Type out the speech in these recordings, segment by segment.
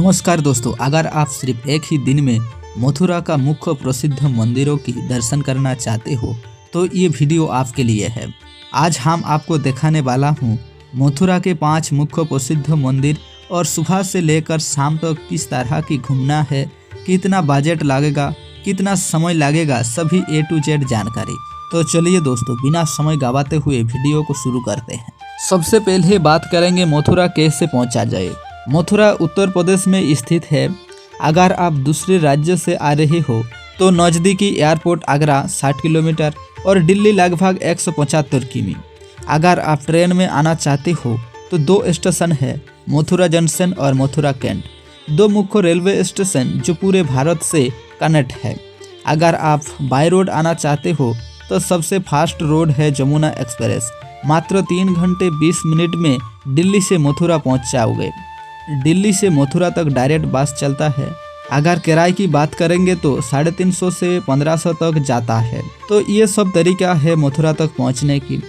नमस्कार दोस्तों, अगर आप सिर्फ एक ही दिन में मथुरा का मुख्य प्रसिद्ध मंदिरों की दर्शन करना चाहते हो तो ये वीडियो आपके लिए है। आज हम आपको दिखाने वाला हूँ मथुरा के 5 मुख्य प्रसिद्ध मंदिर और सुबह से लेकर शाम तक किस तरह की घूमना है, कितना बजट लगेगा, कितना समय लगेगा, सभी A to Z जानकारी। तो चलिए दोस्तों, बिना समय गवाते हुए वीडियो को शुरू करते हैं। सबसे पहले बात करेंगे मथुरा कैसे पहुंचा जाए। मथुरा उत्तर प्रदेश में स्थित है। अगर आप दूसरे राज्य से आ रहे हो तो नज़दीकी एयरपोर्ट आगरा 60 किलोमीटर और दिल्ली लगभग 175 किमी। अगर आप ट्रेन में आना चाहते हो तो 2 स्टेशन है, मथुरा जंक्शन और मथुरा कैंट, 2 मुख्य रेलवे स्टेशन जो पूरे भारत से कनेक्ट है। अगर आप बाय रोड आना चाहते हो तो सबसे फास्ट रोड है जमुना एक्सप्रेस। मात्र 3 घंटे 20 मिनट में दिल्ली से मथुरा पहुंच जाओगे। दिल्ली से मथुरा तक डायरेक्ट बस चलता है। अगर किराए की बात करेंगे तो 350 से 1500 तक जाता है। तो ये सब तरीका है मथुरा तक पहुंचने की।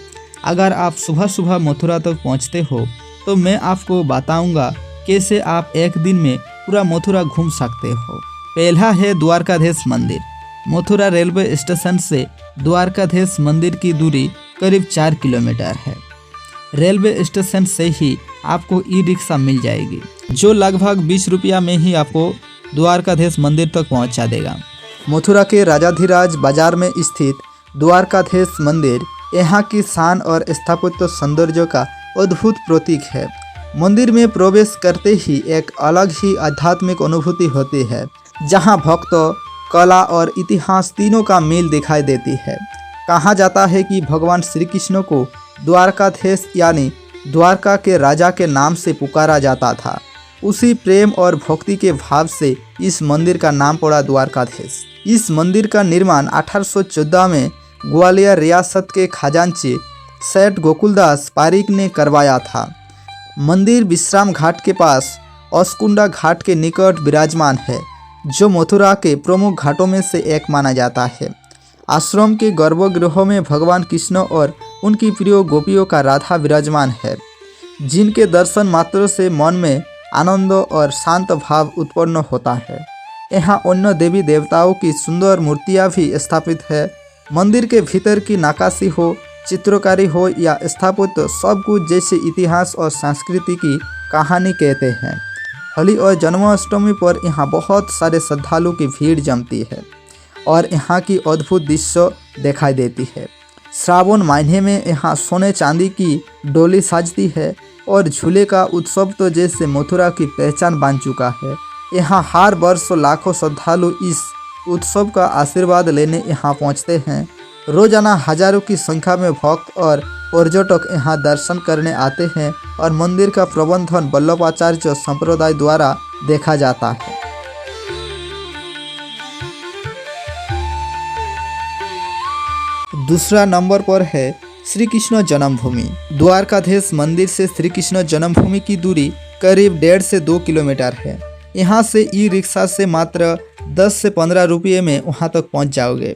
अगर आप सुबह सुबह मथुरा तक पहुंचते हो तो मैं आपको बताऊंगा कैसे आप एक दिन में पूरा मथुरा घूम सकते हो। पहला है द्वारकाधीश मंदिर। मथुरा रेलवे स्टेशन से द्वारकाधीश मंदिर की दूरी करीब 4 किलोमीटर है। रेलवे स्टेशन से ही आपको ई रिक्शा मिल जाएगी जो लगभग 20 रुपया में ही आपको द्वारकाधीश मंदिर तक पहुंचा देगा। मथुरा के राजाधिराज बाजार में स्थित द्वारकाधीश मंदिर यहाँ की शान और स्थापत्य सौंदर्य का अद्भुत प्रतीक है। मंदिर में प्रवेश करते ही एक अलग ही आध्यात्मिक अनुभूति होती है, जहाँ भक्त, कला और इतिहास तीनों का मेल दिखाई देती है। कहा जाता है कि भगवान श्री कृष्ण को द्वारकाधीश यानी द्वारका के राजा के नाम से पुकारा जाता था। उसी प्रेम और भक्ति के भाव से इस मंदिर का नाम पड़ा द्वारकाधीश। इस मंदिर का निर्माण 1814 में ग्वालियर रियासत के खजांची सेठ गोकुलदास पारीक ने करवाया था। मंदिर विश्राम घाट के पास अस्कुंडा घाट के निकट विराजमान है, जो मथुरा के प्रमुख घाटों में से एक माना जाता है। आश्रम के गर्भगृह में भगवान कृष्ण और उनकी प्रिय गोपियों का राधा विराजमान है, जिनके दर्शन मात्र से मन में आनंद और शांत भाव उत्पन्न होता है। यहाँ अन्य देवी देवताओं की सुंदर मूर्तियाँ भी स्थापित है। मंदिर के भीतर की नक्काशी हो, चित्रकारी हो या स्थापत्य, सब कुछ जैसे इतिहास और संस्कृति की कहानी कहते हैं। होली और जन्माष्टमी पर यहाँ बहुत सारे श्रद्धालु की भीड़ जमती है और यहाँ की अद्भुत दृश्य दिखाई देती है। श्रावण महीने में यहाँ सोने चांदी की डोली सजती है और झूले का उत्सव तो जैसे मथुरा की पहचान बन चुका है। यहाँ हर वर्ष लाखों श्रद्धालु इस उत्सव का आशीर्वाद लेने यहाँ पहुँचते हैं। रोजाना हजारों की संख्या में भक्त और पर्यटक यहाँ दर्शन करने आते हैं और मंदिर का प्रबंधन वल्लभाचार्य संप्रदाय द्वारा देखा जाता है। दूसरा नंबर पर है श्री कृष्ण जन्मभूमि। द्वारकाधीश मंदिर से श्री कृष्ण जन्मभूमि की दूरी करीब 1.5 से 2 किलोमीटर है। यहाँ से ई रिक्शा से मात्र 10 से 15 रुपये में वहाँ तक पहुँच जाओगे।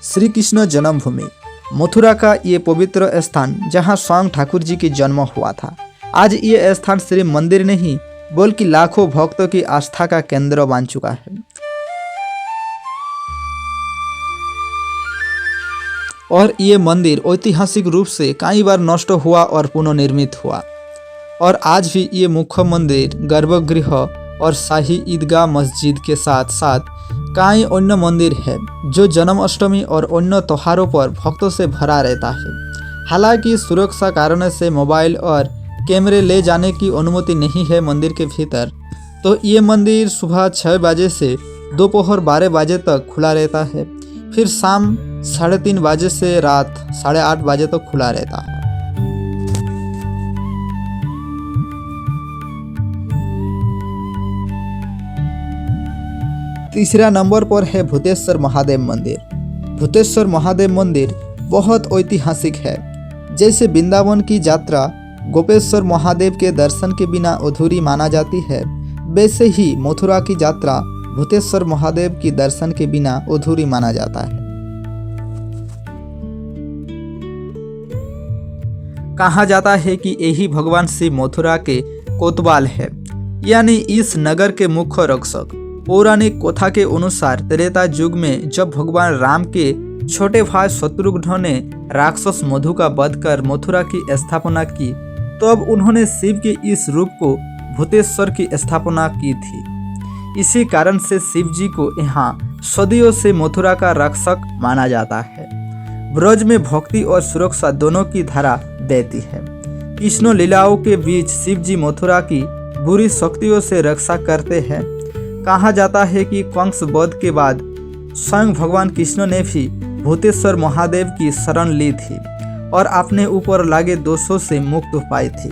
श्री कृष्ण जन्मभूमि मथुरा का ये पवित्र स्थान, जहाँ स्वयं ठाकुर जी की जन्म हुआ था। आज ये स्थान सिर्फ मंदिर नहीं बल्कि लाखों भक्तों की आस्था का केंद्र बन चुका है। और ये मंदिर ऐतिहासिक रूप से कई बार नष्ट हुआ और पुनर्निर्मित हुआ, और आज भी ये मुख्य मंदिर, गर्भगृह और शाही ईदगाह मस्जिद के साथ साथ कई अन्य मंदिर है जो जन्माष्टमी और अन्य त्योहारों पर भक्तों से भरा रहता है। हालांकि सुरक्षा कारणों से मोबाइल और कैमरे ले जाने की अनुमति नहीं है मंदिर के भीतर। तो ये मंदिर सुबह 6 बजे से दोपहर 12 बजे तक खुला रहता है, फिर शाम 3:30 बजे से रात 8:30 बजे तक खुला रहता है। तीसरा नंबर पर है भूतेश्वर महादेव मंदिर। भूतेश्वर महादेव मंदिर बहुत ऐतिहासिक है। जैसे वृंदावन की यात्रा गोपेश्वर महादेव के दर्शन के बिना अधूरी माना जाती है, वैसे ही मथुरा की यात्रा भूतेश्वर महादेव की दर्शन के बिना अधूरी माना जाता है। कहा जाता है कि यही भगवान शिव मथुरा के कोतवाल है, यानी इस नगर के मुख्य रक्षक। पौराणिक कथा के अनुसार त्रेता युग में जब भगवान राम के छोटे भाई शत्रुघ्न ने राक्षस मधु का वध कर मथुरा की स्थापना की, तो अब उन्होंने शिव के इस रूप को भूतेश्वर की स्थापना की थी। इसी कारण से शिव जी को यहाँ सदियों से मथुरा का रक्षक माना जाता है। ब्रज में भक्ति और सुरक्षा दोनों की धारा बहती है। कृष्ण लीलाओं के बीच शिव जी मथुरा की बुरी शक्तियों से रक्षा करते हैं। कहा जाता है कि कंस वध के बाद स्वयं भगवान कृष्ण ने भी भूतेश्वर महादेव की शरण ली थी और अपने ऊपर लागे दोषों से मुक्त पाई थी।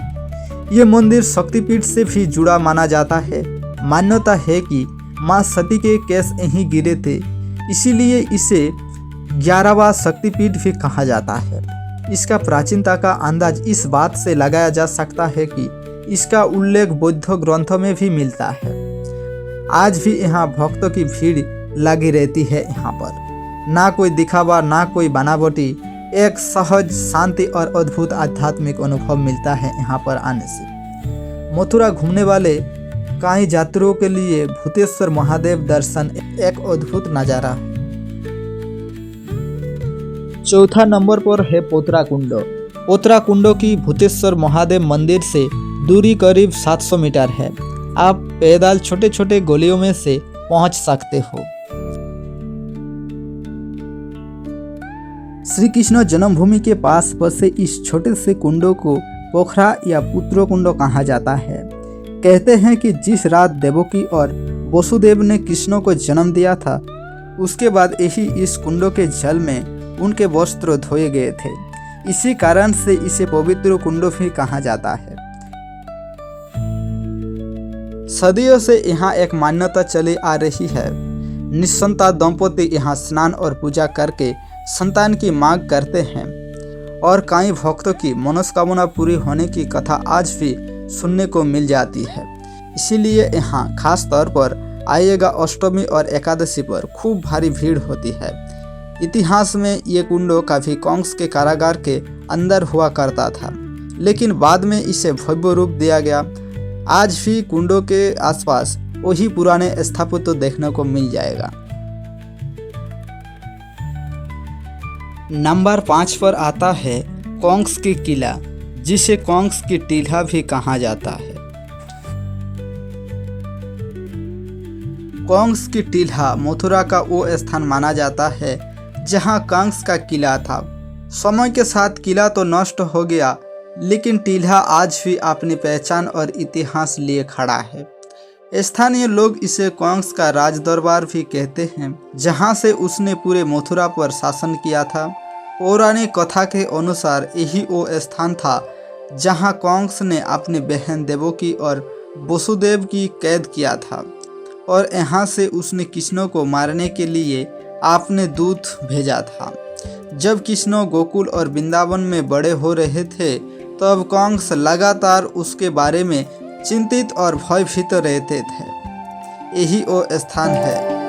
ये मंदिर शक्तिपीठ से भी जुड़ा माना जाता है। मान्यता है कि मां सती के केस यहीं गिरे थे, इसीलिए इसे 11वां शक्तिपीठ भी कहा जाता है। इसका प्राचीनता का अंदाज इस बात से लगाया जा सकता है कि इसका उल्लेख बौद्ध ग्रंथों में भी मिलता है। आज भी यहाँ भक्तों की भीड़ लगी रहती है। यहाँ पर ना कोई दिखावा, ना कोई बनावटी, एक सहज शांति और अद्भुत आध्यात्मिक अनुभव मिलता है यहाँ पर आने से। मथुरा घूमने वाले कई यात्रियों के लिए भूतेश्वर महादेव दर्शन एक अद्भुत नज़ारा है। चौथा नंबर पर है पोतरा कुंड। पोतरा कुंड की भूतेश्वर महादेव मंदिर से दूरी करीब 700 मीटर है। आप पैदल छोटे छोटे गलियों में से पहुंच सकते हो। श्री कृष्ण जन्मभूमि के पास बसे इस छोटे से कुंडों को पोखरा या पुत्र कुंड कहा जाता है। कहते हैं कि जिस रात देवकी और वसुदेव ने कृष्ण को जन्म दिया था, उसके बाद यही इस कुंडों के जल में उनके वस्त्र धोए गए थे। इसी कारण से इसे पवित्र कुंड भी कहा जाता है। सदियों से यहाँ एक मान्यता चली आ रही है। निसंतान दंपति यहाँ स्नान और पूजा करके संतान की मांग करते हैं और कई भक्तों की मनोकामना पूरी होने की कथा आज भी सुनने को मिल जाती है। इसीलिए यहाँ खास तौर पर आइएगा अष्टमी और एकादशी पर खूब भारी भीड़ होती है। इतिहास में ये कुंड काफी कंस के कारागार के अंदर हुआ करता था, लेकिन बाद में इसे भव्य रूप दिया गया। आज भी कुंडों के आसपास वही पुराने स्थापत्य देखने को मिल जाएगा। नंबर 5 पर आता है कंस की किला, जिसे कंस की टीला भी कहा जाता है। कंस की टीला मथुरा का वो स्थान माना जाता है जहां कंस का किला था। समय के साथ किला तो नष्ट हो गया, लेकिन टीला आज भी अपनी पहचान और इतिहास लिए खड़ा है। स्थानीय लोग इसे कंस का राज दरबार भी कहते हैं, जहां से उसने पूरे मथुरा पर शासन किया था। पौराणिक कथा के अनुसार यही वो स्थान था जहां कंस ने अपनी बहन देवकी और वसुदेव की कैद किया था और यहाँ से उसने कृष्ण को मारने के लिए आपने दूत भेजा था। जब कृष्ण गोकुल और वृंदावन में बड़े हो रहे थे, तब कंस लगातार उसके बारे में चिंतित और भयभीत रहते थे। यही वो स्थान है